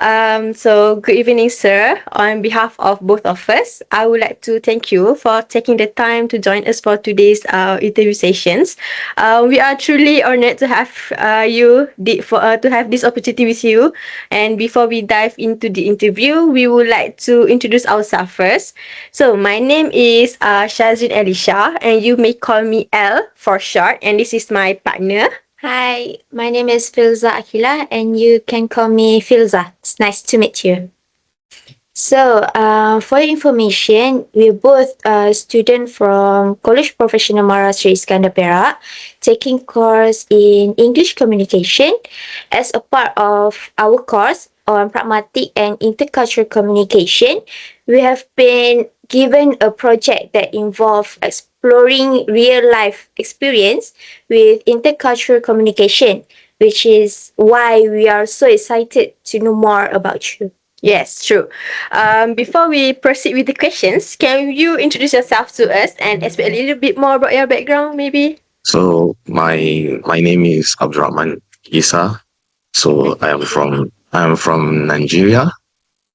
So good evening, sir. On behalf of both of us, I would like to thank you for taking the time to join us for today's interview sessions. We are truly honored to have to have this opportunity with you. And before we dive into the interview, we would like to introduce ourselves first. So my name is Syazreen Elisya, and you may call me L for short. And this is my partner. Hi, my name is Filzah Aqilah, and you can call me Filzah. It's nice to meet you. So, for your information, we're both students from College Professional Mara Sri Iskandar Perak, taking course in English Communication. As a part of our course on Pragmatic and Intercultural Communication, we have been given a project that involves exploring real-life experience with intercultural communication, which is why we are so excited to know more about you. Yes, true. Before we proceed with the questions, can you introduce yourself to us and explain a little bit more about your background, maybe? So my name is Abdurrahman Isa. So I am from Nigeria.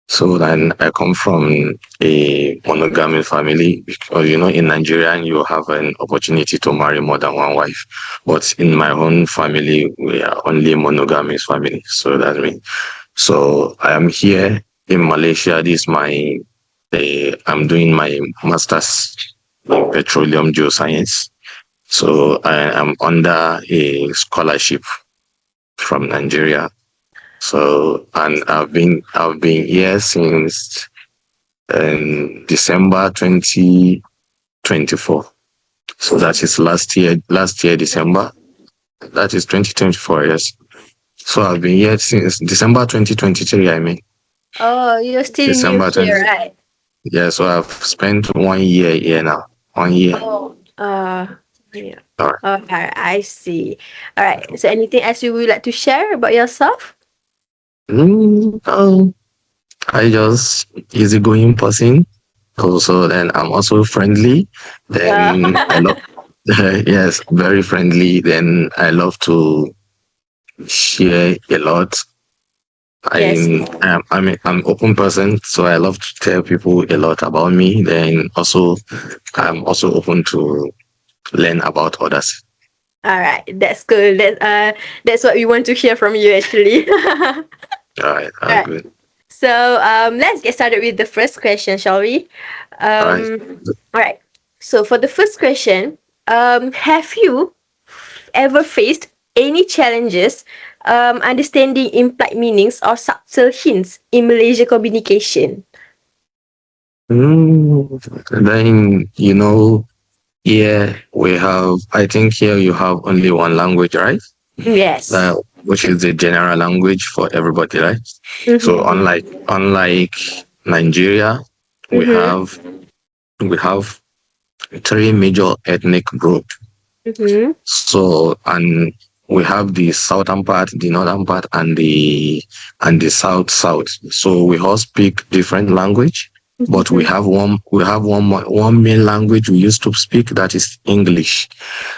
So then I come from a monogamy family because in Nigeria you have an opportunity to marry more than one wife, but in my own family we are only a monogamous family. So that's me. So I am here in Malaysia. I'm doing my master's in petroleum geoscience. So I am under a scholarship from Nigeria. So, and I've been here since December 2024. So that is last year December. That is 2024, yes. So I've been here since December 2023, I mean. Oh, you're still December new here, right? Yeah, so I've spent 1 year here now. 1 year. Oh, yeah. All right. Okay, I see. All right. So anything else you would like to share about yourself? I just easygoing person. Also, then I'm also friendly. Then I love, yes, very friendly. Then I love to share a lot. Yes. I'm an open person, so I love to tell people a lot about me. Then also, I'm also open to learn about others. All right, that's good. That's what we want to hear from you, actually. All right, good. So let's get started with the first question, shall we? All right. So for the first question, have you ever faced any challenges understanding implied meanings or subtle hints in Malaysia communication? Then here we have. I think here you have only one language, right? Yes. Which is the general language for everybody, right? Mm-hmm. So unlike Nigeria, we have 3 major ethnic groups. Mm-hmm. So and we have the southern part, the northern part, and the south. So we all speak different language. Mm-hmm. But we have one main language we used to speak, that is English.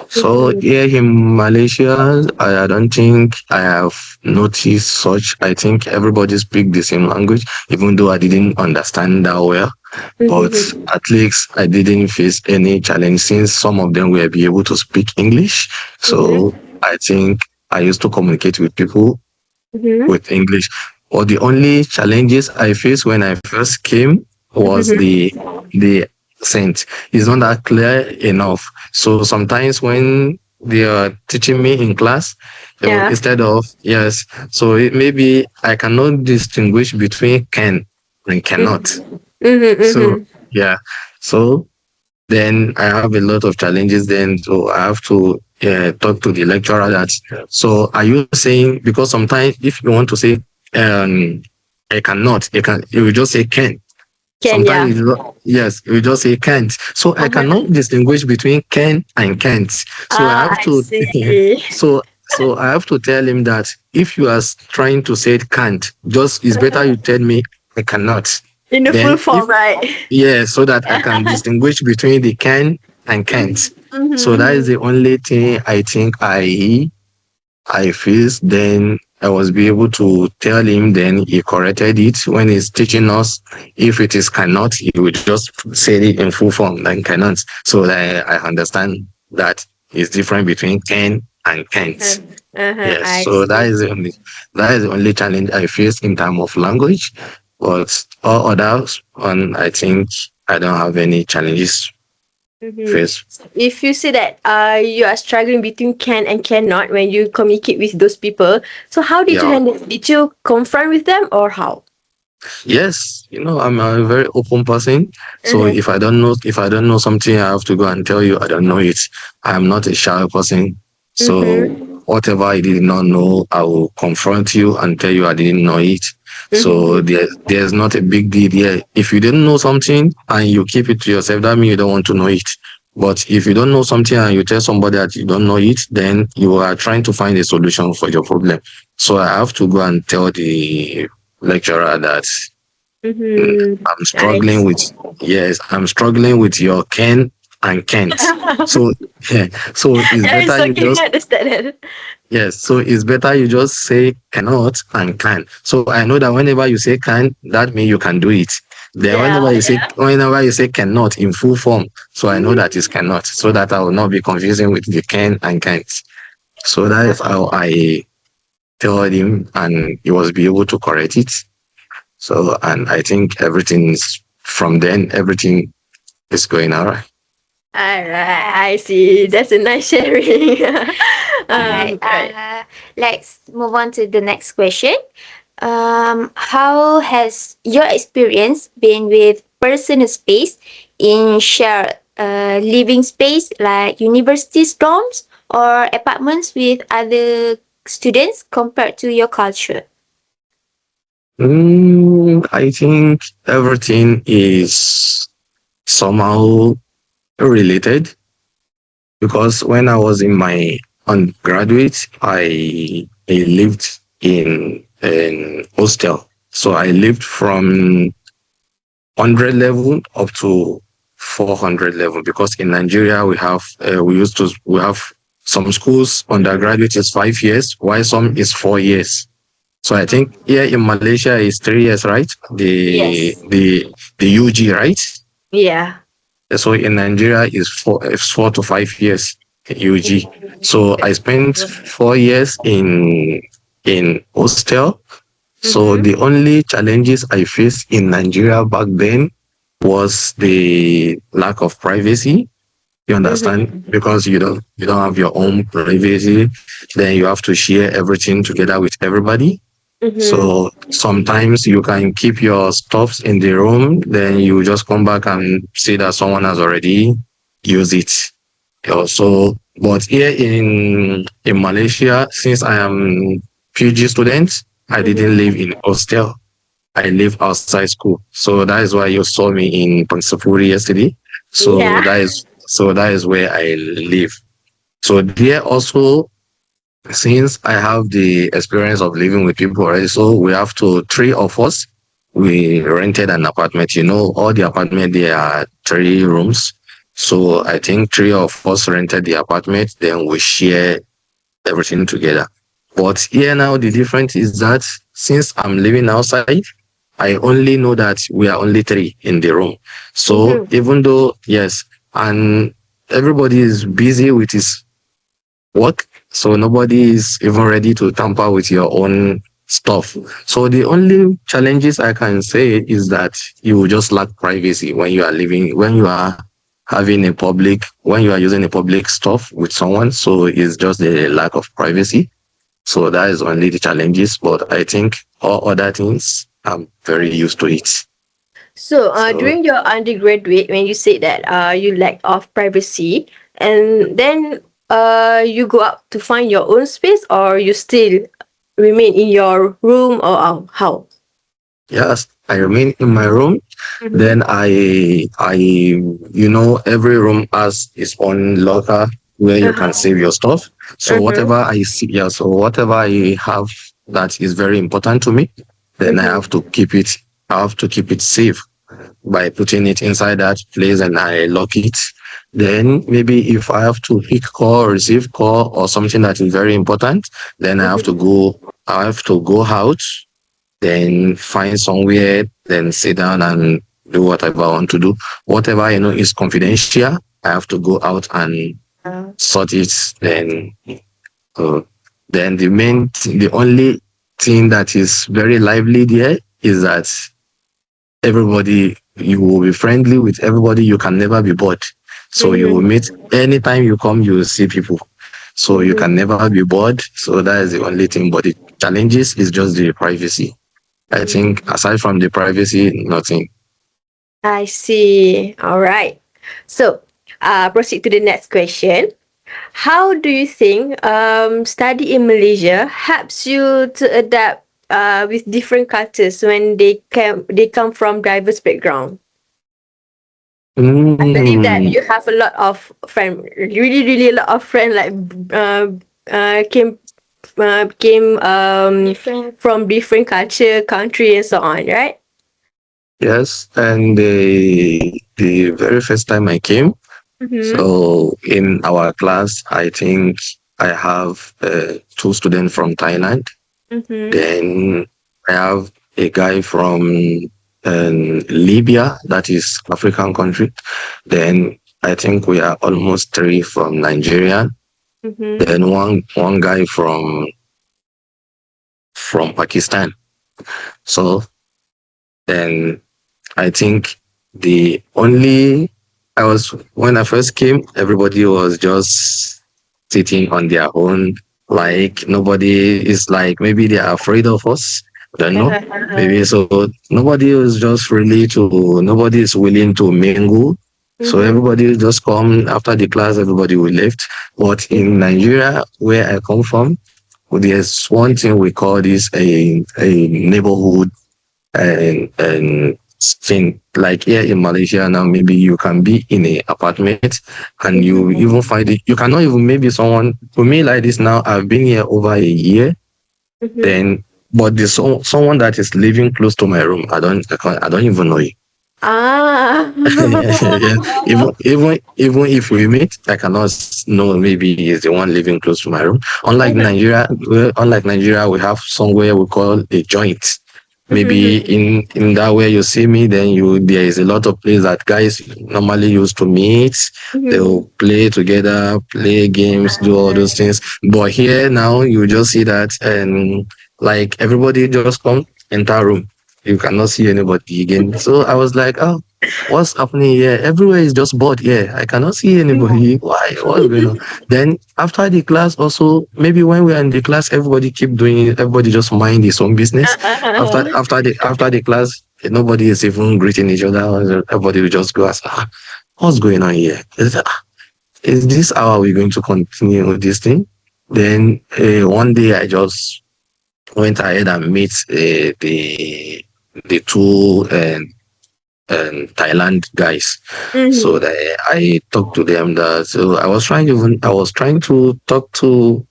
So here in Malaysia, I don't think I have noticed such. I think everybody speaks the same language, even though I didn't understand that well. Mm-hmm. But at least I didn't face any challenge since some of them will be able to speak English. So I think I used to communicate with people with English. Or the only challenges I faced when I first came was the accent. It's not that clear enough. So sometimes when they are teaching me in class, instead of yes, so maybe I cannot distinguish between can and cannot. So so then I have a lot of challenges. Then so I have to talk to the lecturer that. So are you saying, because sometimes if you want to say I cannot, you will just say can. Sometimes you just say can't. So I cannot distinguish between can and can't. So I have to so I have to tell him that if you are trying to say can't, it's better you tell me I cannot. In the full form, right? Yeah, so that I can distinguish between the can and can't. Mm-hmm. So that is the only thing I think I face. Then I was be able to tell him, then he corrected it. When he's teaching us, if it is cannot, he would just say it in full form, like cannot. So that I understand that it's different between can and can't. Yes, I so see. that is the only challenge I face in terms of language. But all others, I think I don't have any challenges Mm-hmm. face. If you say that you are struggling between can and cannot when you communicate with those people, so how did you Yeah. handle it? Did you confront with them or how? Yes, I'm a very open person. So Mm-hmm. if I don't know something, I have to go and tell you I don't know it. I am not a shy person. So Mm-hmm. whatever I did not know, I will confront you and tell you I didn't know it. So Mm-hmm. there's not a big deal here. If you didn't know something and you keep it to yourself, that means you don't want to know it. But if you don't know something and you tell somebody that you don't know it, then you are trying to find a solution for your problem. So I have to go and tell the lecturer that Mm-hmm. I'm I struggling with, yes, I'm struggling with your can and can't. So, yeah, so it's Yeah, it's better you okay. just, I understand it. yes, so it's better you just say cannot and can. So I know that whenever you say can, that means you can do it. Then Yeah, yeah. whenever you say cannot in full form, so I know that it's Mm-hmm. cannot, so that I will not be confusing with the can and can't. So that is how I told him, and he was be able to correct it. So, and I think everything is going all right. All right, I see. That's a nice sharing. Alright. Right. Let's move on to the next question. How has your experience been with personal space in shared living space like universities, dorms, or apartments with other students compared to your culture? I think everything is somehow related because when I was in my undergraduate, I lived in an hostel. So I lived from 100 level up to 400 level because in Nigeria we have some schools undergraduate is 5 years, while some is 4 years. So I think here in Malaysia is 3 years, right? Yes. The UG, right? Yeah. So in Nigeria is 4 to 5 years UG. So I spent 4 years in hostel. So Mm-hmm. the only challenges I faced in Nigeria back then was the lack of privacy. You understand? Mm-hmm. Because you don't have your own privacy, then you have to share everything together with everybody. Mm-hmm. So sometimes you can keep your stuffs in the room, then you just come back and see that someone has already used it. So, but here in Malaysia, since I am PG student, I didn't Mm-hmm. live in hostel. I live outside school. So that is why you saw me in Pansapuri yesterday. Yeah. So that is where I live. So there also, since I have the experience of living with people already, so we have to three of us. We rented an apartment. All the apartment there are 3 rooms. So I think 3 of us rented the apartment. Then we share everything together. But here now the difference is that since I'm living outside, I only know that we are only 3 in the room. So Mm-hmm. even though yes, and everybody is busy with his work. So nobody is even ready to tamper with your own stuff. So the only challenges I can say is that you will just lack privacy when you are when you are using a public stuff with someone. So it's just the lack of privacy. So that is only the challenges. But I think all other things, I'm very used to it. So, So during your undergraduate, when you said that you lack of privacy, and then you go out to find your own space, or you still remain in your room, or how? yes, I remain in my room. Mm-hmm. Then every room has its own locker where you can Uh-huh. save your stuff. So Mm-hmm. whatever I have that is very important to me, then Mm-hmm. I have to keep it safe by putting it inside that place and I lock it. Then maybe if I have to pick call, receive call or something that is very important, then I have to Mm-hmm. go I have to go out, then find somewhere, then sit down and do whatever I want to do. Whatever I know is confidential, I have to go out and sort it. Uh, then the only thing that is very lively there is that everybody, you will be friendly with everybody. You can never be bored. So you will meet anytime you come, you will see people. So you can never be bored. So that is the only thing. But the challenges is just the privacy. I think aside from the privacy, nothing. I see. All right. So, proceed to the next question. How do you think study in Malaysia helps you to adapt with different cultures when they come from diverse background? I believe that you have a lot of friends, really a lot of friends like came from different culture, country, and so on, right? Yes, and the very first time I came, so in our class, I think I have 2 students from Thailand. Then I have a guy from Libya, that is African country. Then I think we are almost 3 from Nigeria. Then one guy from Pakistan. So then I think when I first came, everybody was just sitting on their own. Like nobody is like, maybe they are afraid of us. I don't know. Maybe so nobody is willing to mingle. So everybody just come after the class, everybody will left. But in Nigeria, where I come from, there's one thing we call this a neighborhood and thing. Like here in Malaysia now, maybe you can be in an apartment and you even find it. You cannot even, maybe someone, for me like this now, I've been here over a year. Then, but there's someone that is living close to my room. I don't even know it. Even if we meet, I cannot know maybe he's the one living close to my room. Unlike Nigeria, we have somewhere we call a joint. Maybe in that way you see me, then there is a lot of places that guys normally used to meet. They'll play together, play games, do all those things. But here now you just see that and like everybody just come enter room. You cannot see anybody again. So I was like, oh, what's happening here? Everywhere is just bored here. I cannot see anybody. Why? What's going on? Then after the class also, maybe when we're in the class, everybody keep doing it. Everybody just mind his own business. After the class, nobody is even greeting each other. Everybody will just go ask, what's going on here? Is this how we're going to continue with this thing? Then one day I just went ahead and met the 2 Thailand guys. So that I talked to them. So I was trying to talk to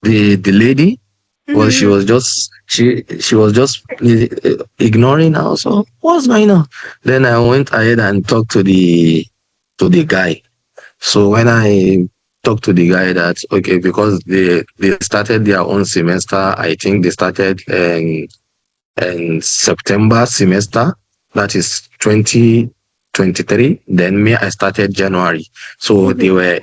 the lady, but she was just ignoring us. So what's going on? Then I went ahead and talked to the guy. So when I talked to the guy that okay, because they started their own semester, I think they started in September semester, that is 2023. Then me, I started January. So they were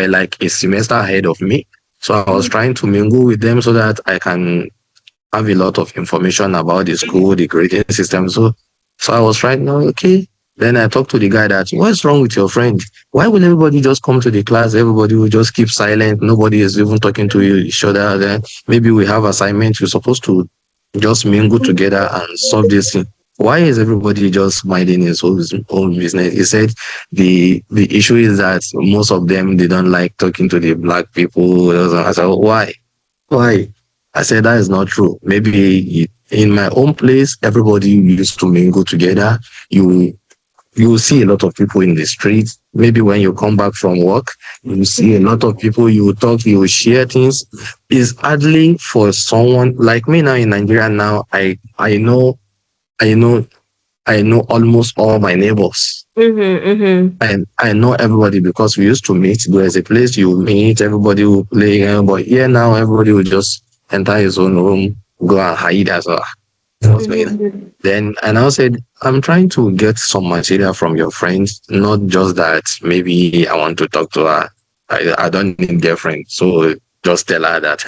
like a semester ahead of me. So I was trying to mingle with them so that I can have a lot of information about the school, the grading system. So I was trying, okay. Then I talked to the guy that, what's wrong with your friend? Why will everybody just come to the class? Everybody will just keep silent. Nobody is even talking to each other. Then maybe we have assignments. You're supposed to just mingle together and solve this thing. Why is everybody just minding his own business? He said the issue is that most of them, they don't like talking to the black people. I said, why? I said, that is not true. Maybe in my own place, everybody used to mingle together. You see a lot of people in the streets. Maybe when you come back from work, you see a lot of people, you talk, you share things. It's hardly for someone like me now in Nigeria now, I know almost all my neighbors. And I know everybody because we used to meet. There's a place you meet, everybody will play. But here now, everybody will just enter his own room, go and hide as well. Then and I said, I'm trying to get some material from your friends, not just that maybe I want to talk to her. I don't need girlfriend, so just tell her that.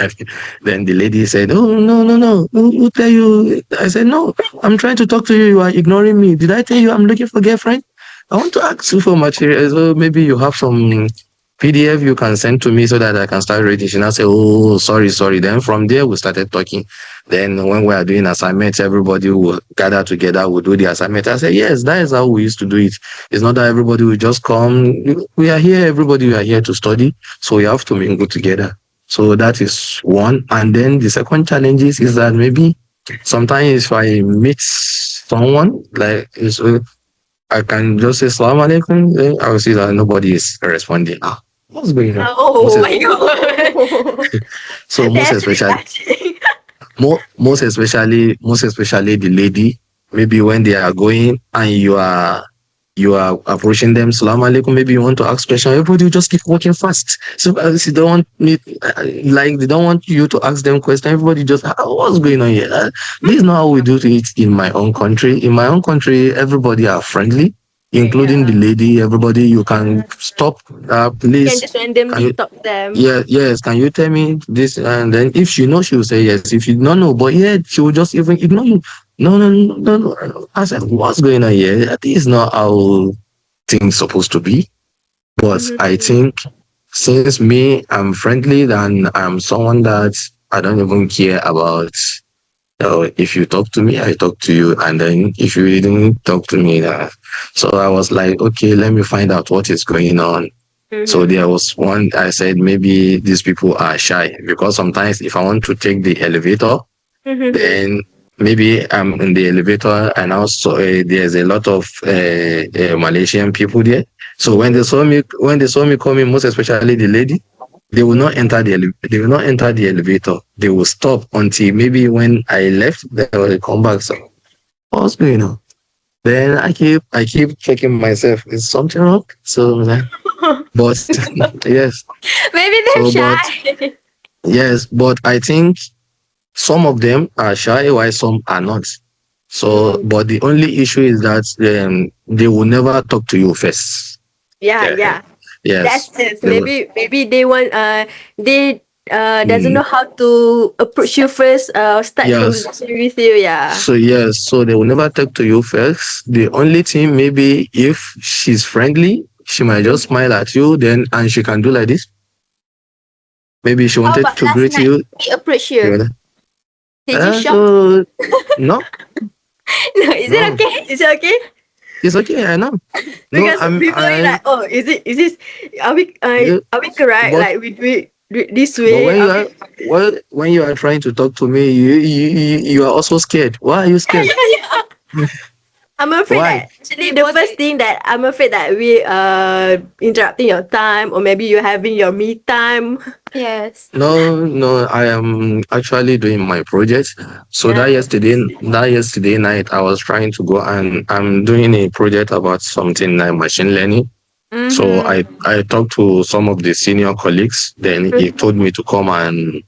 Then the lady said, oh, no. Who tell you? I said, no, I'm trying to talk to you. You are ignoring me. Did I tell you I'm looking for girlfriend? I want to ask you for material. So maybe you have some PDF you can send to me so that I can start reading. And I say, oh, sorry. Then from there, we started talking. Then when we are doing assignments, everybody will gather together, we'll do the assignment. I say, yes, that is how we used to do it. It's not that everybody will just come. We are here, everybody, we are here to study. So we have to mingle together. So that is one. And then the second challenge is that maybe sometimes if I meet someone, like, I can just say, Salaam alaikum, then I will see that nobody is responding. What's going on? Oh my God. So most especially the lady, maybe when they are going and you are approaching them, Salaam alaikum, maybe you want to ask question, everybody will just keep walking fast. So they don't want me, like they don't want you to ask them question. Everybody just, what's going on here? This is not how we do it in my own country. In my own country, everybody are friendly, including the lady. Everybody, you can stop, please. You can just randomly talk to them. Yes. Can you tell me this? And then if she knows, she will say yes. If you don't know, but yeah, she will just even ignore you. No. I said, what's going on here? That is not how things supposed to be. But I think since I'm friendly, then I'm someone that I don't even care about. If you talk to me, I talk to you. And then if you didn't talk to me, so I was like, okay, let me find out what is going on. So there was one, I said, maybe these people are shy, because sometimes if I want to take the elevator, then maybe I'm in the elevator and also there's a lot of Malaysian people there. So when they saw me coming, most especially the lady, they will not enter the elevator. They will stop until maybe when I left, they will come back. So what's going on? Then I keep checking myself. Is something wrong? So, but yes. Maybe they're shy. But I think some of them are shy, while some are not. So, but the only issue is that they will never talk to you first. Yeah. Yes. That's it. Maybe they want they doesn't know how to approach you first, start conversation with you. Yeah. So they will never talk to you first. The only thing, maybe if she's friendly, she might just smile at you, and she can do like this. Maybe she wanted to greet you. He approached you. Did you shock? No. No, is it okay? Is it okay? It's okay, I know. Because people are like, oh, is this? Are we correct? But, like we do it this way? But when you are trying to talk to me, you are also scared. Why are you scared? I'm afraid that actually the first thing that I'm afraid that we interrupting your time, or maybe you're having your me time. Yes. No, I am actually doing my project. So that yesterday night, I was trying to go and I'm doing a project about something like machine learning. So I talked to some of the senior colleagues. Then he told me to come and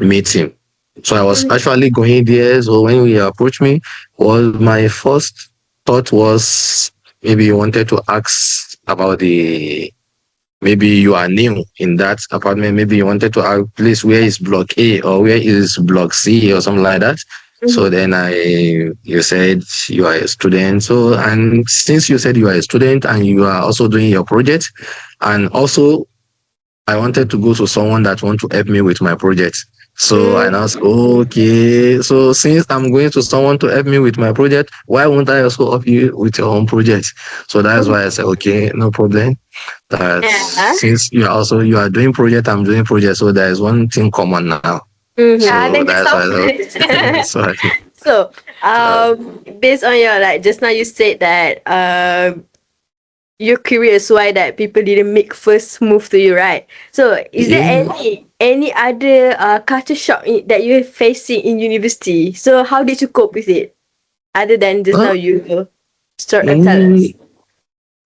meet him. So I was actually going there. So when he approached me, my first thought was maybe he wanted to ask about maybe you are new in that apartment. Maybe you wanted to ask, please, where is block A or where is block C or something like that. So then you said you are a student. So, and since you said you are a student and you are also doing your project, and also I wanted to go to someone that want to help me with my project. So and I was okay. So since I'm going to someone to help me with my project, why won't I also help you with your own project? So that's why I said, okay, no problem. Since you are doing project, I'm doing project. So there is one thing common now. So that's why. So based on your, like, just now you said that you're curious why that people didn't make first move to you, right? So is there any other culture shock that you're facing in university? So how did you cope with it, other than just now you start and tell us?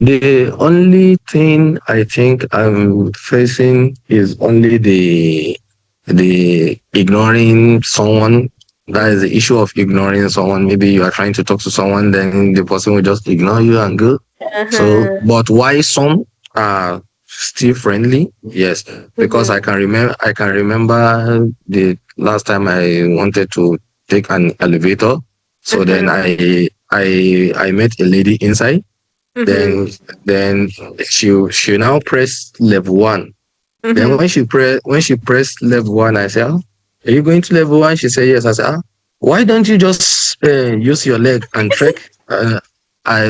The only thing I think I'm facing is only the ignoring someone. That is the issue of ignoring someone. Maybe you are trying to talk to someone, then the person will just ignore you and go. So, but why some are still friendly? Yes, because I can remember. I can remember the last time I wanted to take an elevator. So then I met a lady inside. Then she now pressed level 1. Then when she pressed level 1, I said, "Oh, are you going to level 1?" She said, "Yes." I said, "Why don't you just use your leg and trek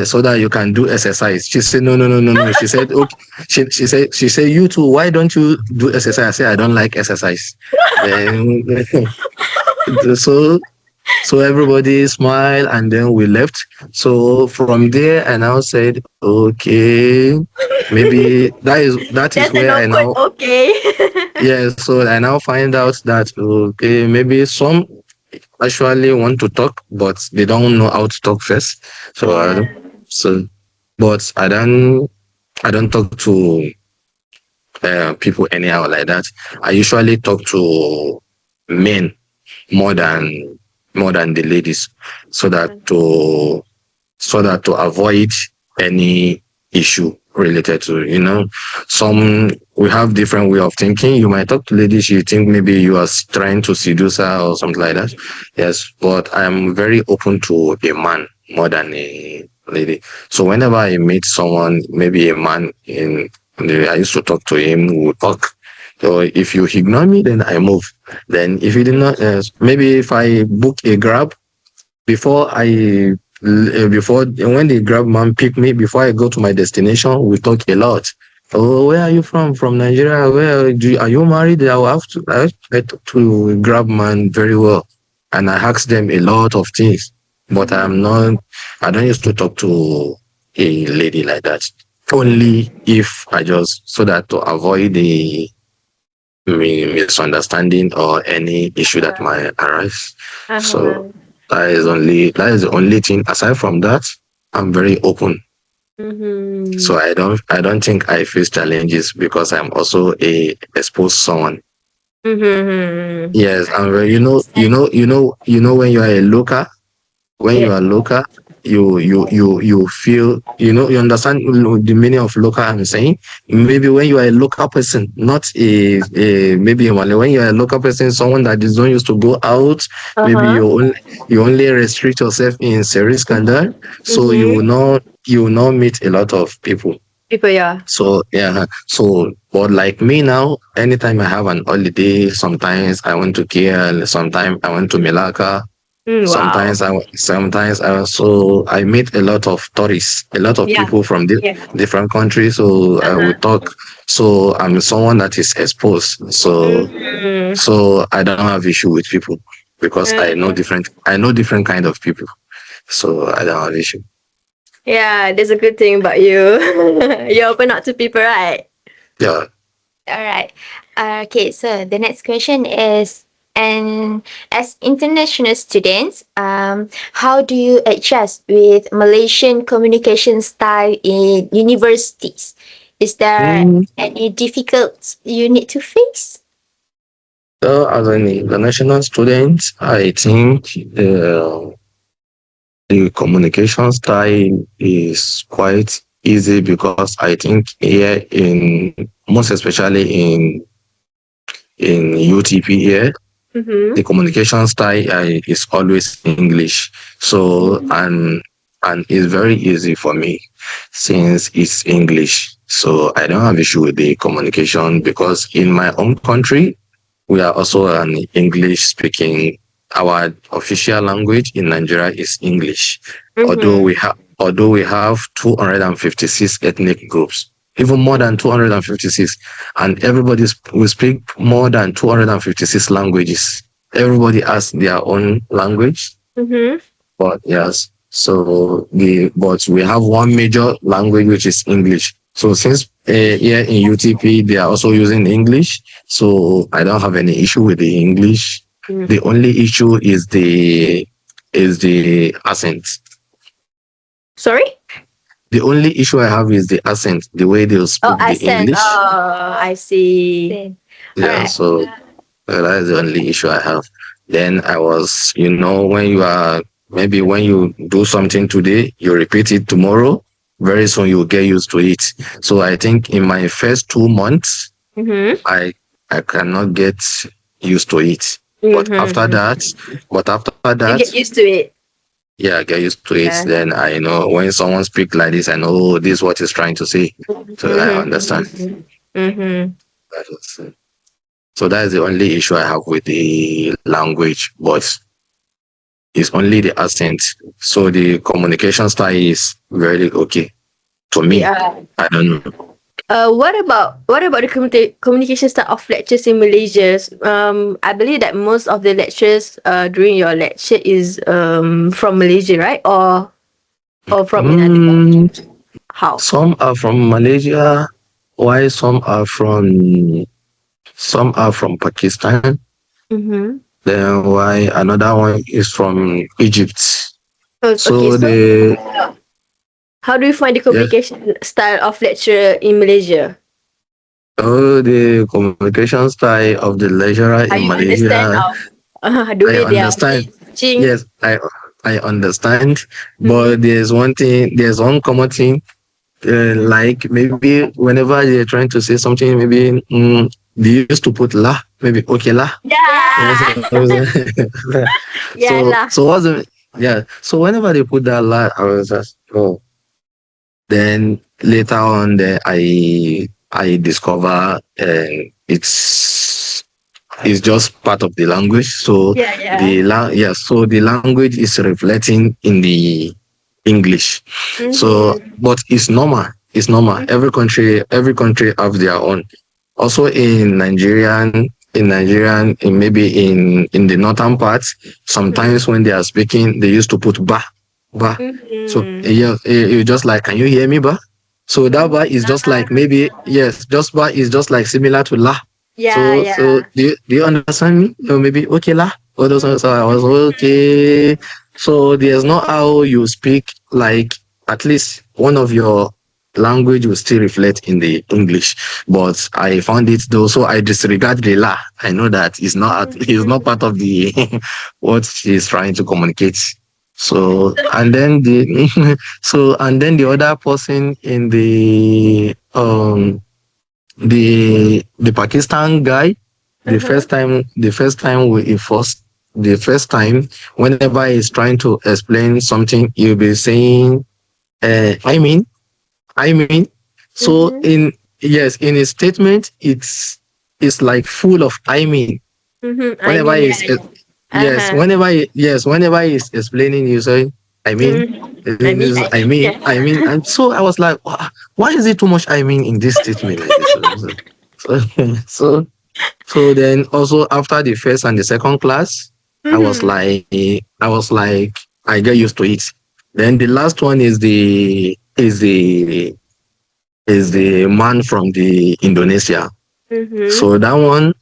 so that you can do exercise?" She said, "No, no, no, no, no." She said, "Okay." She said, "You too. Why don't you do exercise?" I said, "I don't like exercise." Then so everybody smiled and then we left. So from there, I now said, okay, maybe that is where I now okay. yes. So I now find out that okay, maybe some actually want to talk, but they don't know how to talk first. So but I don't talk to people anyhow like that. I usually talk to men more than the ladies, so that to avoid any issue related to some we have different way of thinking. You might talk to ladies, you think maybe you are trying to seduce her or something like that. Yes, but I'm very open to a man more than a lady. So whenever I meet someone, maybe a man I used to talk to him, we would talk. So if you ignore me, then I move. Then if you did not, maybe if I book a Grab, before when the Grab man pick me, before I go to my destination, we talk a lot. Oh, where are you from? From Nigeria. Are you married? I will have to. I talk to Grab man very well, and I ask them a lot of things. But I don't used to talk to a lady like that. Only if I just so that to avoid the misunderstanding or any issue that might arise. So that is the only thing. Aside from that, I'm very open. So I don't think I face challenges because I'm also a exposed someone. Yes, and when you are a local, you are local, you feel you understand the meaning of local. I'm saying maybe when you are a local person, not maybe when you are a local person, someone that is not used to go out, maybe you only restrict yourself in service standard, so you will not meet a lot of people. So but like me now, anytime I have an holiday, sometimes I went to KL, sometimes I went to Melaka. Sometimes I meet a lot of tourists, a lot of people from different countries. So I will talk. So I'm someone that is exposed. So I don't have issue with people because I know different kind of people. So I don't have issue. Yeah, that's a good thing about you. You open up to people, right? Yeah. All right. Okay, so the next question is, and as international students, how do you adjust with Malaysian communication style in universities? Is there any difficulties you need to face? So as an international student, I think the communication style is quite easy because I think here most especially in UTP here, the communication style is always English. So and it's very easy for me since it's English. So I don't have issue with the communication because in my own country we are also an English speaking. Our official language in Nigeria is English. Although we have 256 ethnic groups, even more than 256, and we speak more than 256 languages. Everybody has their own language. But yes, but we have one major language which is English. So since here in UTP they are also using English, so I don't have any issue with the English. The only issue is the accent. Sorry? The only issue I have is the accent, the way they'll speak the accent. English. Oh, I see. Yeah, Alright. so That is the only issue I have. Then I was, when you do something today, you repeat it tomorrow. Very soon you'll get used to it. So I think in my first 2 months, I cannot get used to it. But after that, You get used to it. yeah, I get used to it. Then I know when someone speaks like this, I know this is what he's trying to say. So I understand. That was it. So that is the only issue I have with the language, but it's only the accent. So the communication style is very okay to me. Yeah. I don't know. What about the communication style of lectures in Malaysia? I believe that most of the lectures during your lecture is from Malaysia, right? Or from another country? How? Some are from Malaysia, while some are from Pakistan. Then why another one is from Egypt. So how do you find the communication style of lecturer in Malaysia? The communication style of the lecturer in Malaysia. The way they are teaching. Yes, I understand. But there's one common thing. Like maybe whenever they're trying to say something, maybe they used to put la, maybe okay la. So whenever they put that la, I was just Then later on, I discover it's just part of the language. So the language is reflecting in the English. So, but it's normal. It's normal. Every country have their own. Also in Nigerian, maybe in the northern parts, sometimes when they are speaking, they used to put ba. So you just like, can you hear me, ba? So that ba is just like maybe just ba is just like similar to la. So do you understand me? Or maybe okay la. So I was okay. So there's not how you speak, like at least one of your language will still reflect in the English. But I found it though, so I disregard the la. I know that it's not part of the what she's trying to communicate. So and then the other person in the Pakistan guy, the first time whenever he's trying to explain something, you'll be saying I mean. So in his statement, it's like full of I mean. Whenever he's explaining, you say I mean. And so I was like, why is it too much I mean in this statement like this? So then also after the first and the second class, I was like I get used to it. Then the last one is the man from the Indonesia. So that one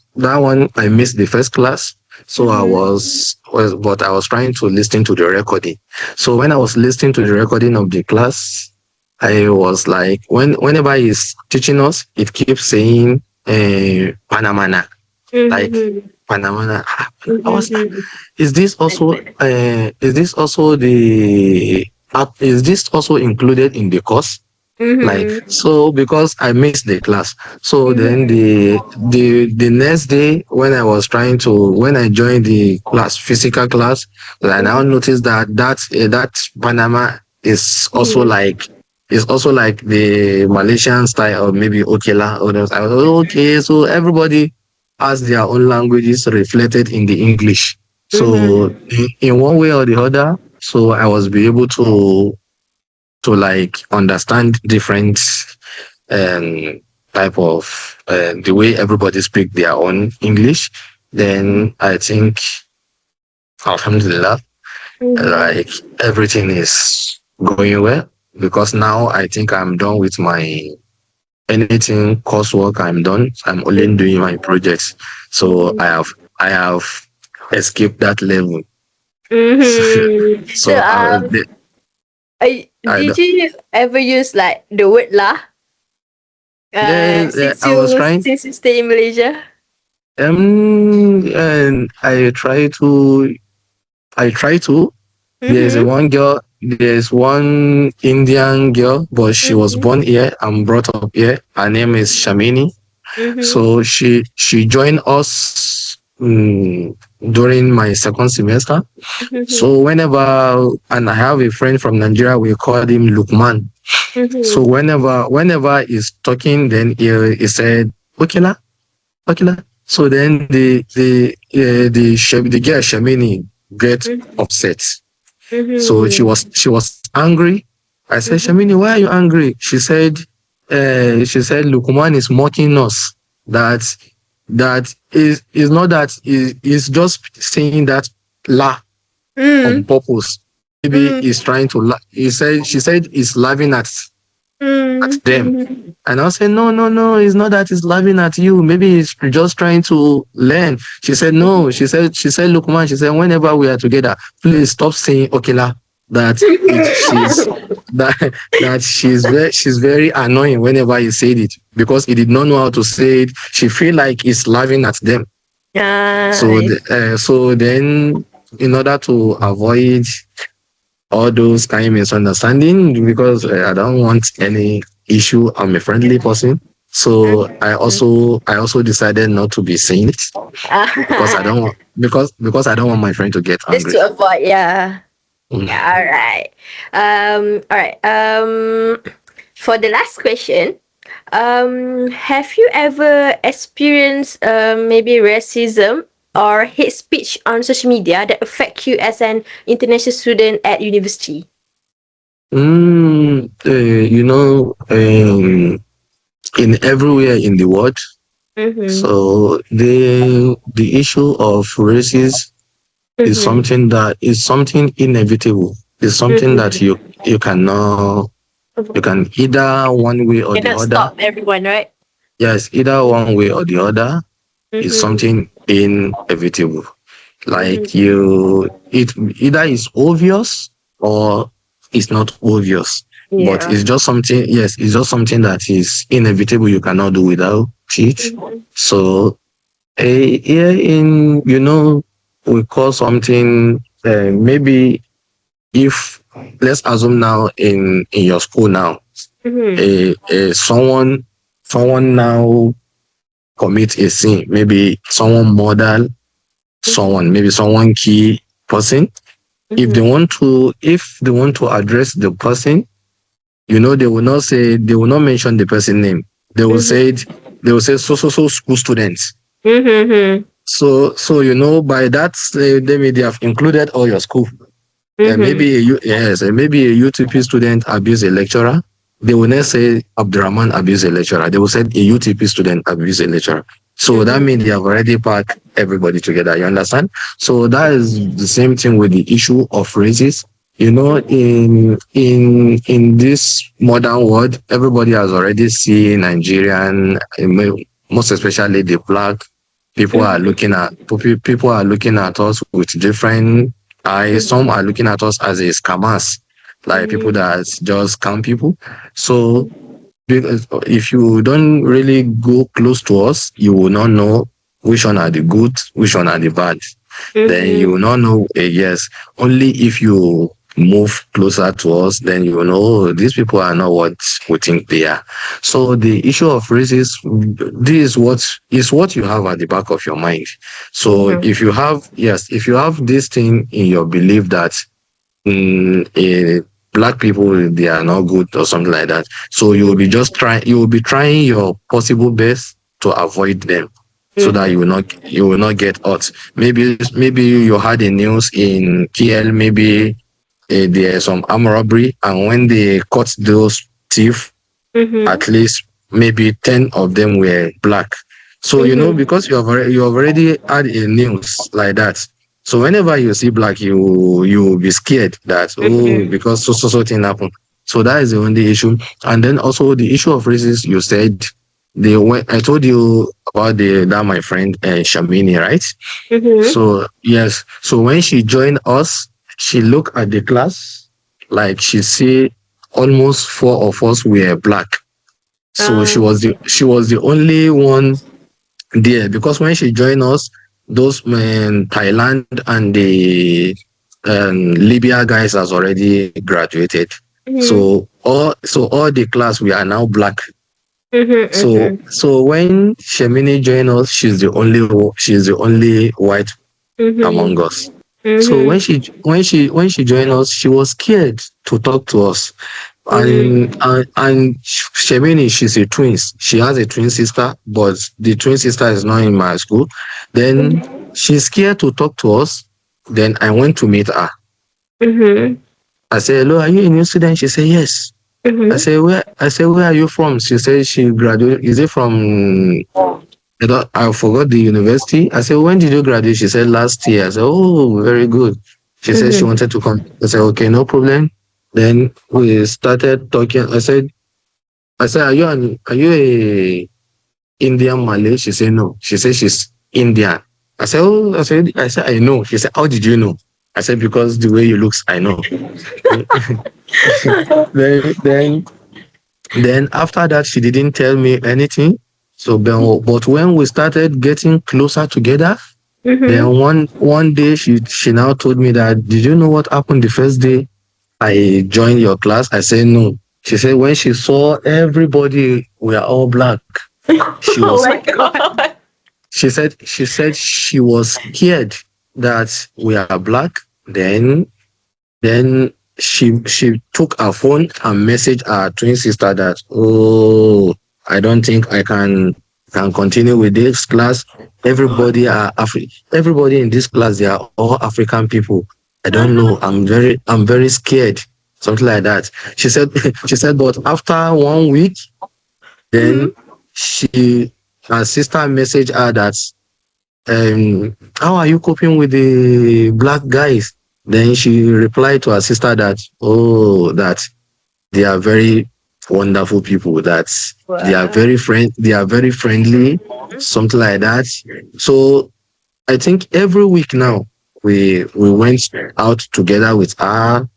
I missed the first class. So I was trying to listen to the recording. So when I was listening to the recording of the class, I was like, whenever he's teaching us, it keeps saying Panamana, like Panamana. I was like, is this also included in the course? Like, so because I missed the class. So then the next day when I joined the class, physical class, I now noticed that Panama is also like the Malaysian style, or maybe Aqilah. Or I was okay. So everybody has their own languages reflected in the English. So in one way or the other, so I was be able to like understand different type of the way everybody speak their own English. Then I think, alhamdulillah, like everything is going well, because now I think I'm done with my anything coursework. I'm done. I'm only doing my projects. So I have escaped that level. Did you ever use like the word lah? Since you stay in Malaysia? And I try to. There's one Indian girl, but she was born here and brought up here. Her name is Shamini. So she joined us during my second semester. So and I have a friend from Nigeria, we call him Lukman. So whenever he's talking, then he said, Okila. So then the girl Shamini get upset. So she was angry. I said, Shamini, why are you angry? She said, Lukman is mocking us. That is not that is just saying that la on purpose. Maybe he's trying to she said he's laughing at them. And I said, no, it's not that he's laughing at you. Maybe he's just trying to learn. She said, no. She said, Lukman, she said, whenever we are together, please stop saying Okila. She's very annoying whenever he said it, because he did not know how to say it. She feel like he's laughing at them. So then, in order to avoid all those kind of misunderstanding, because I don't want any issue, I'm a friendly person. So I also decided not to be saying it because I don't want my friend to get angry. Just to avoid, yeah. Yeah, all right. For the last question, have you ever experienced maybe racism or hate speech on social media that affect you as an international student at university? In everywhere in the world. So the issue of racism is something inevitable. It's something that you can either one way or the other. Stop everyone, right? Yes, either one way or the other. It's something inevitable. Like it either is obvious or it's not obvious. Yeah. But it's just something. Yes, it's just something that is inevitable. You cannot do without it. So, here we call something maybe if let's assume now in your school now, someone now commit a sin, maybe someone murder someone, maybe someone kill person. If they want to address the person, they will not mention the person name. They will say so school students. So by that they have included all your school. Maybe a UTP student abuse a lecturer. They will not say Abdurrahman abuse a lecturer. They will say a UTP student abuse a lecturer. So that means they have already packed everybody together. You understand? So that is the same thing with the issue of races. In this modern world, everybody has already seen Nigerian, most especially the black people are looking at us with different eyes. Some are looking at us as a scammers, like people that just scam people. So if you don't really go close to us, you will not know which one are the good, which one are the bad. Then you will not know. Yes, only if you move closer to us, then you will know these people are not what we think they are. So the issue of racism, this is what you have at the back of your mind. So if you have this thing in your belief that black people, they are not good or something like that, so you will be trying your possible best to avoid them, so that you will not get hurt. Maybe you had a news in KL, maybe there's some armed robbery, and when they caught those thieves, at least maybe 10 of them were black. So because you have already had a news like that, so whenever you see black, you will be scared that because so thing happened. So that is the only issue. And then also the issue of racism, you said I told you about that my friend Shamini, right? So yes, so when she joined us, she looked at the class, like she see almost 4 of us were black. So she was the only one there, because when she joined us, those Thailand and the Libya guys has already graduated. So all the class, we are now black. So when Shemini joined us, she's the only white among us. So when she joined us, she was scared to talk to us. And Shemini, she's a twins. She has a twin sister, but the twin sister is not in my school. Then she's scared to talk to us. Then I went to meet her. I said, "Hello, are you a new student?" She said, "Yes." I said, where are you from? She said she graduated. Is it from, I forgot the university. I said, when did you graduate? She said, last year. I said, oh, very good. She said she wanted to come. I said, okay, no problem. Then we started talking. I said, are you a Indian Malay? She said, no. She said she's Indian. I said, oh, I said, I know. She said, how did you know? I said, because the way you look, I know. then after that, she didn't tell me anything. So, but when we started getting closer together, then one day she now told me that, did you know what happened the first day I joined your class? I said, no. She said, when she saw everybody, we are all black. She was, oh my God. She said she was scared that we are black. Then she took her phone and messaged her twin sister that, oh, I don't think I can continue with this class. Everybody in this class, they are all African people. I don't know. I'm very scared. Something like that. She said, but after 1 week, then her sister messaged her that, how are you coping with the black guys? Then she replied to her sister that, oh, that they are very wonderful people, that they are very friendly, something like that. So I think every week now we went out together with her,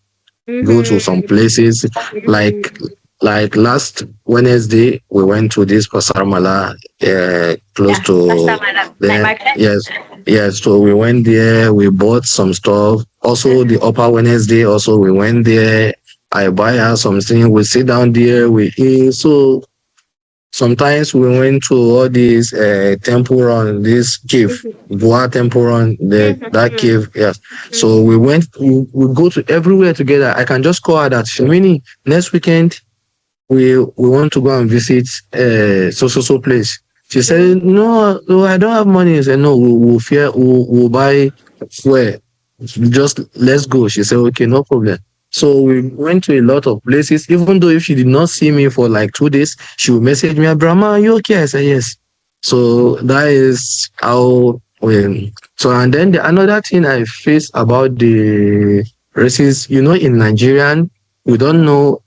go to some places. Like last Wednesday, we went to this Pasarmala, close to yes. So we went there. We bought some stuff. Also, the upper Wednesday, also we went there. I buy her something. We sit down there. We eat. So sometimes we went to all these temple run, this cave, Boa temple run, that cave. Yes. So we went. We go to everywhere together. I can just call her that, Shemini, next weekend we want to go and visit so place. She said, no, I don't have money. I said, no, we'll buy fuel. Just let's go. She said, okay, no problem. So we went to a lot of places. Even though if she did not see me for like 2 days, she would message me, Brahma, are you okay? I said, yes. So that is how we. So, and then another thing I face about the races, in Nigerian, we don't know.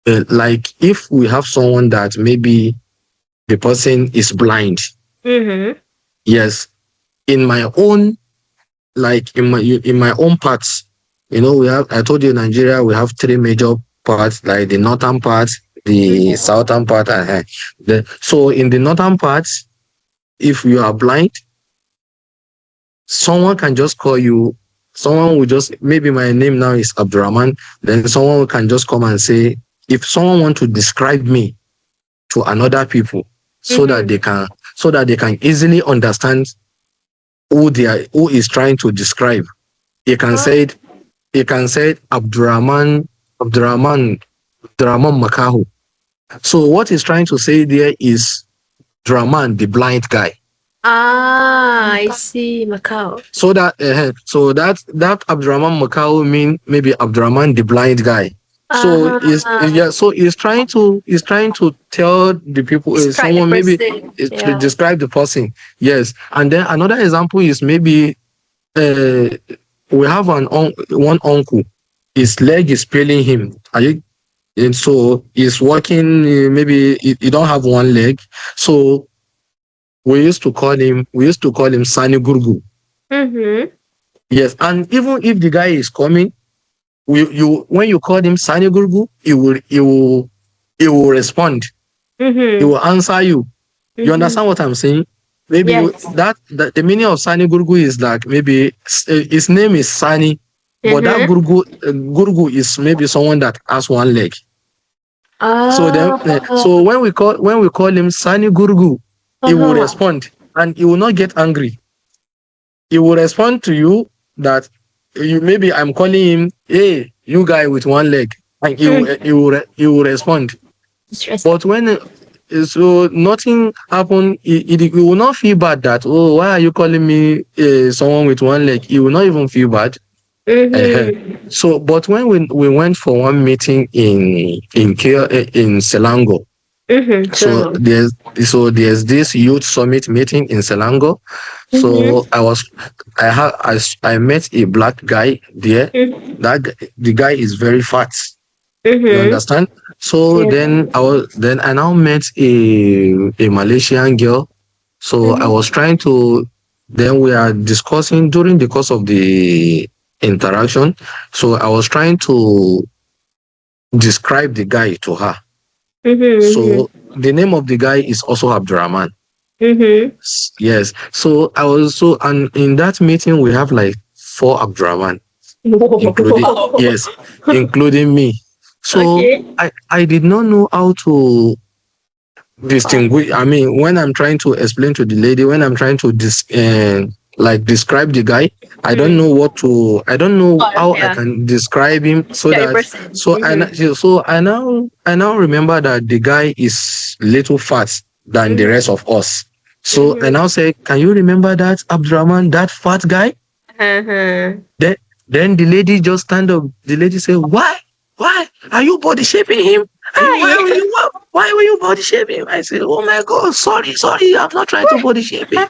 Like if we have someone that maybe the person is blind. Yes, in my own parts, I told you Nigeria, we have 3 major parts, like the northern part, the southern part, and so in the northern parts, if you are blind, someone can just call you. Someone will just, maybe my name now is Abdurrahman, then someone can just come and say, if someone want to describe me to another people, so that they can easily understand who is trying to describe. He can say Abdurrahman Makahu. So what he's trying to say there is Draman, the blind guy. I see, Macau. So that Abdurrahman Makahu mean maybe Abdurrahman, the blind guy. So he's trying to tell the people, someone maybe to describe the person. Yes. And then another example is maybe we have one uncle, his leg is paining him. And so he's walking, maybe he don't have one leg. So we used to call him Sani Gurgu. Yes. And even if the guy is coming, when you call him Sani Gurgu, he will respond. He will answer you. You understand what I'm saying? Maybe Yes. that the meaning of Sani Gurgu is like maybe his name is Sani, but that Gurgu is maybe someone that has one leg. So then, so when we call him Sani Gurgu, he will respond and he will not get angry. He will respond to you that you maybe I'm calling him, hey, you guy with one leg, and he will respond. But when so nothing happened, he will not feel bad that, oh, why are you calling me someone with one leg? He will not even feel bad. So, but when we went for one meeting in Selangor, so there's this youth summit meeting in Selangor. So I met a black guy there. The guy is very fat. You understand? So then I now met a Malaysian girl. So I was trying to. Then we are discussing during the course of the interaction. So I was trying to describe the guy to her. So the name of the guy is also Abdurrahman. Yes. So I was and in that meeting we have like 4 Abdurrahman, including me. So I did not know how to distinguish. I mean, when I'm trying to explain to the lady, when I'm trying to describe the guy, I don't know how I can describe him I now remember that the guy is little fat than the rest of us. So I now say, can you remember that Abdurrahman, that fat guy? Then the lady just stand up. The lady say, why are you body shaping him? Why were you body shaping him? I said, oh my God, sorry, I'm not trying to body shape him.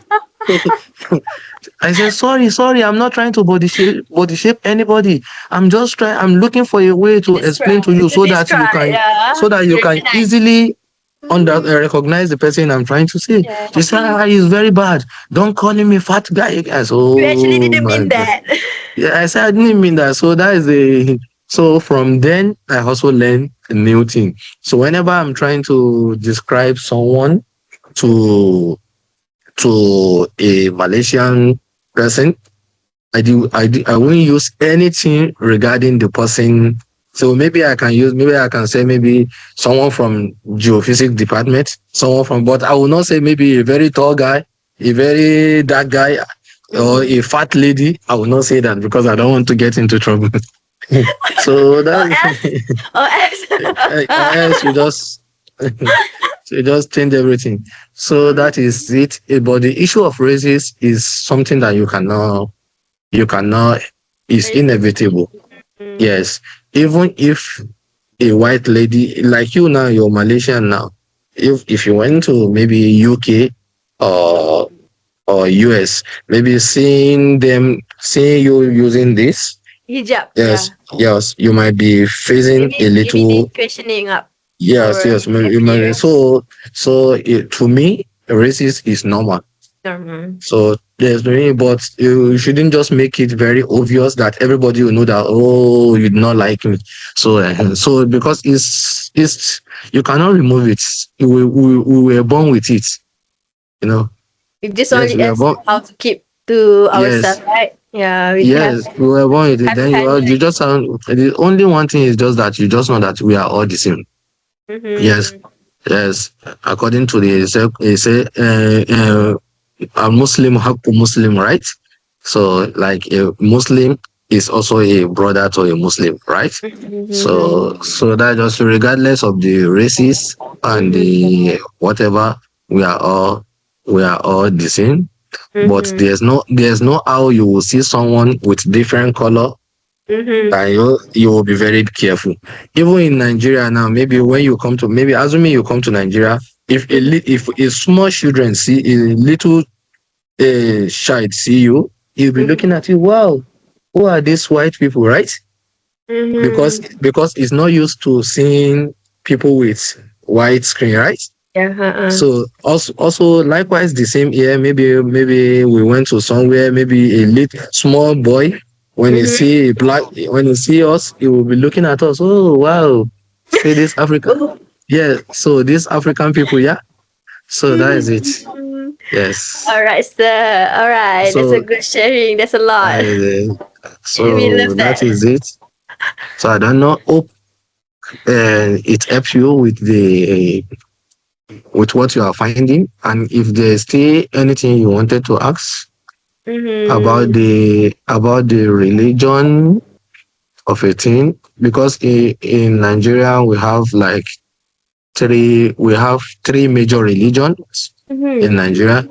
I said, sorry, I'm not trying to body shape anybody. I'm looking for a way to explain to you so that you can easily recognize the person I'm trying to say. She said, he's very bad. Don't call him a fat guy. I said, You actually didn't mean that. Yeah, I said I didn't mean that. So that is so from then I also learned a new thing. So whenever I'm trying to describe someone to a Malaysian person, I won't use anything regarding the person. So maybe I can say maybe someone from geophysics department, but I will not say maybe a very tall guy, a very dark guy, or a fat lady. I will not say that because I don't want to get into trouble. So that you just change everything. So that is it. But the issue of races is something that you cannot is inevitable. Yes. Even if a white lady like you now, you're Malaysian now. If you went to maybe UK or US, maybe seeing you using this hijab. Yes, you might be facing a little questioning up. Yes, you might. So to me, racist is normal. So there's but you shouldn't just make it very obvious that everybody will know that, oh, you do not like me. So because it's you cannot remove it. We were born with it, you know. It just only how to keep to ourselves, right? Yeah. We were born with it. Then you just the only one thing is just that you just know that we are all the same. Yes. According to a Muslim hakku Muslim, right? So like a Muslim is also a brother to a Muslim, right? So that just regardless of the races and the whatever, we are all the same. But there's no how you will see someone with different color. And you will be very careful. Even in Nigeria now, maybe when you come to assuming you come to Nigeria, if a small children see a little child see you, he'll be looking at you. Wow, who are these white people, right? Because it's not used to seeing people with white screen, right? So also likewise the same here. Maybe we went to somewhere. Maybe a little small boy. When you see us, he will be looking at us. Oh wow, see this African, yeah. So these African people, yeah. So that is it. Yes. All right, sir. All right. That's a So good sharing. That's a lot. uh, We so love that that. is it. So I don't know. Hope it helps you with what you are finding, and if there's still anything you wanted to ask Mm-hmm. about the religion of a thing, because in Nigeria we have three major religions in Mm-hmm. Nigeria.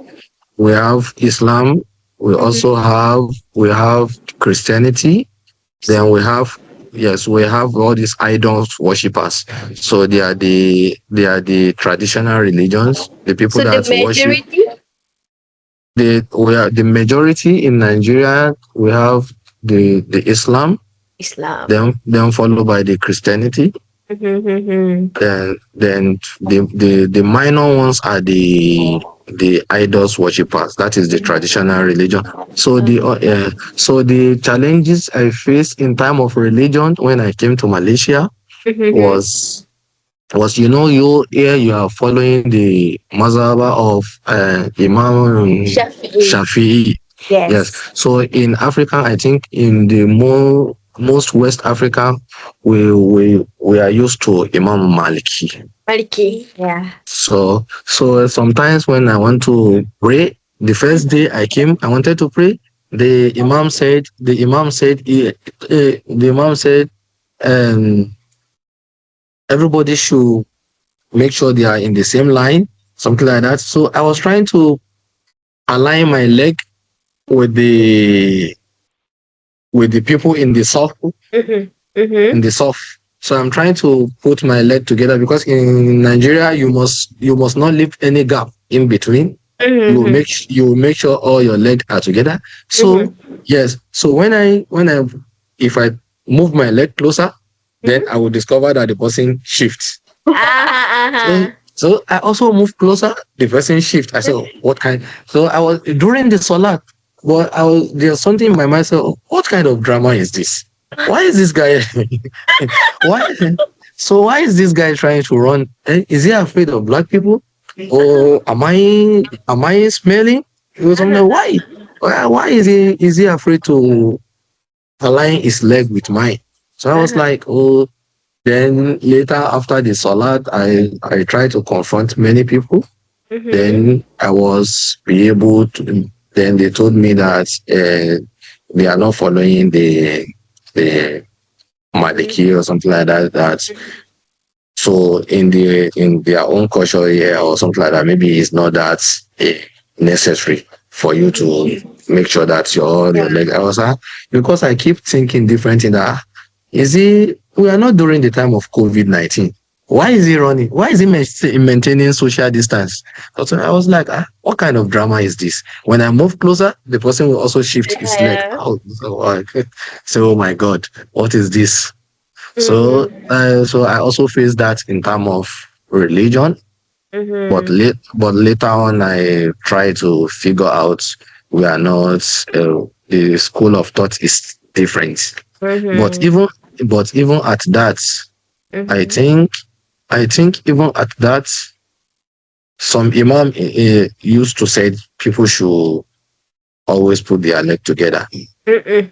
We have Islam, Mm-hmm. we have Christianity, then we have all these idols worshippers. So they are the traditional religions, the people So the that worship. majority, We are the majority in Nigeria. We have the Islam, Islam. then followed by the Christianity. Mm-hmm. Then the minor ones are the idols worshippers. That is the traditional religion. So the challenges I faced in time of religion when I came to Malaysia Mm-hmm. was you are following the mazhab of Imam Shafi'i. Shafi'i. Yes. Yes. So in Africa, I think in the most West Africa, we are used to Imam Maliki. Maliki. Yeah. So sometimes when I want to pray, the first day I came, I wanted to pray. The Imam said, um, everybody should make sure they are in the same line, something like that. So I was trying to align my leg with the people in the south, Mm-hmm. Mm-hmm. in the south. So I'm trying to put my leg together, because in Nigeria you must not leave any gap in between. Mm-hmm. You make sure all your legs are together. So Mm-hmm. yes. So when I if I move my leg closer, then I will discover that the person shifts. So, Uh-huh. so I also moved closer. The person shift. I said, "Oh, what kind?" So I was during the salat, but there's something in my mind. So what kind of drama is this? Why is this guy? why? So why is this guy trying to run? Is he afraid of black people? Or am I smelling? Or something? Why? Why is he afraid to align his leg with mine? So I was Uh-huh. like, oh. Then later after the salat, I tried to confront many people. Mm-hmm. Then I was be able to. Then they told me that they are not following the Maliki or something like that. That so in their own culture here or something like that, maybe it's not that necessary for you to make sure that your leg. I was because I keep thinking different in that. Is he? We are not during the time of COVID-19. Why is he running? Why is he maintaining social distance? So I was like, what kind of drama is this? When I move closer, the person will also shift his leg. Yeah. So, oh my God, what is this? So, Mm-hmm. so I also face that in terms of religion, but Mm-hmm. later on, I try to figure out we are not. The school of thought is different. But Mm-hmm. even at that, I Mm-hmm. think even at that, some imam used to say people should always put their leg together. Mm-mm.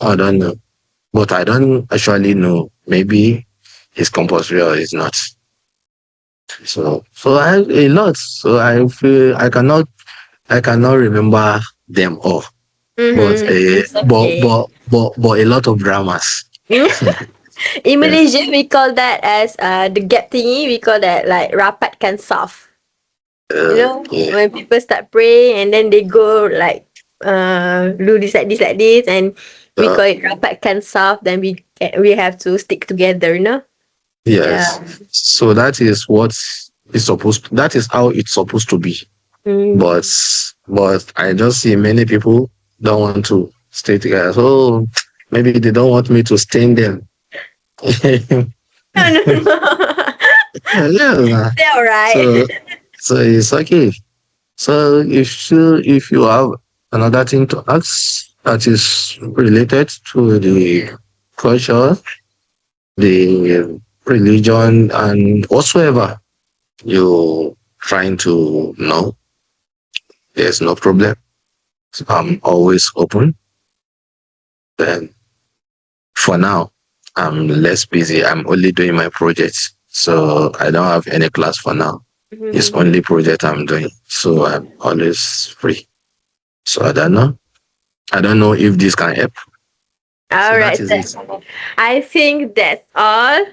I don't know, but I don't actually know. Maybe it's compulsory or it's not. So I a lot. So I feel I cannot remember them all. But Mm-hmm. It's but okay. but but but a lot of dramas. In Yes. Malaysia, we call that as the gap thingy. We call that like rapatkan saf. You know, Yeah. when people start praying and then they go like do this like this, and we Uh, call it rapatkan saf. Then we have to stick together. You know. Yeah. yes. So that is how it's supposed to be. Mm. But I just see many people don't want to stay together. So maybe they don't want me to stain them. Yeah, No, no, no. yeah. They're all So right. so it's okay. So if you have another thing to ask that is related to the culture, the religion, and whatsoever, you trying to know, there's no problem. I'm always open. Then for now, I'm less busy. I'm only doing my projects. So I don't have any class for now. It's only project I'm doing. So I'm always free. So I don't know. I don't know if this can help. All right. I think that's all.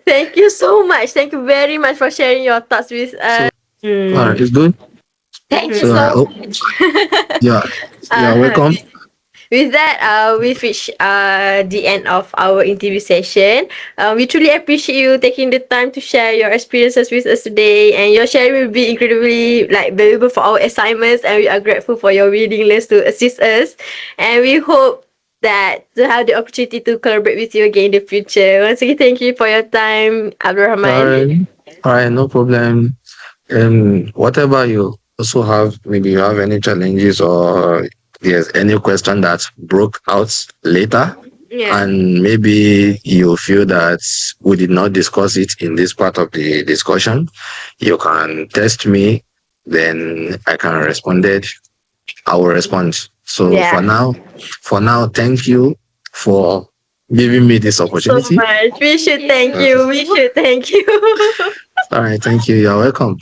Thank you so much. Thank you very much for sharing your thoughts with us. All right, it's good. Thank you so much. Yeah, you're welcome. With that, we've reached the end of our interview session. We truly appreciate you taking the time to share your experiences with us today, and your sharing will be incredibly valuable for our assignments. And we are grateful for your willingness to assist us, and we hope that to have the opportunity to collaborate with you again in the future. Once again, thank you for your time, Abdurrahman. All right, no problem. Whatever you also have, maybe you have any challenges or there's any question that broke out later, and maybe you feel that we did not discuss it in this part of the discussion, you can text me, then I can respond it. I will respond. So for now, thank you for giving me this opportunity. So much. We should thank you. We should thank you. All right, thank you. You're welcome.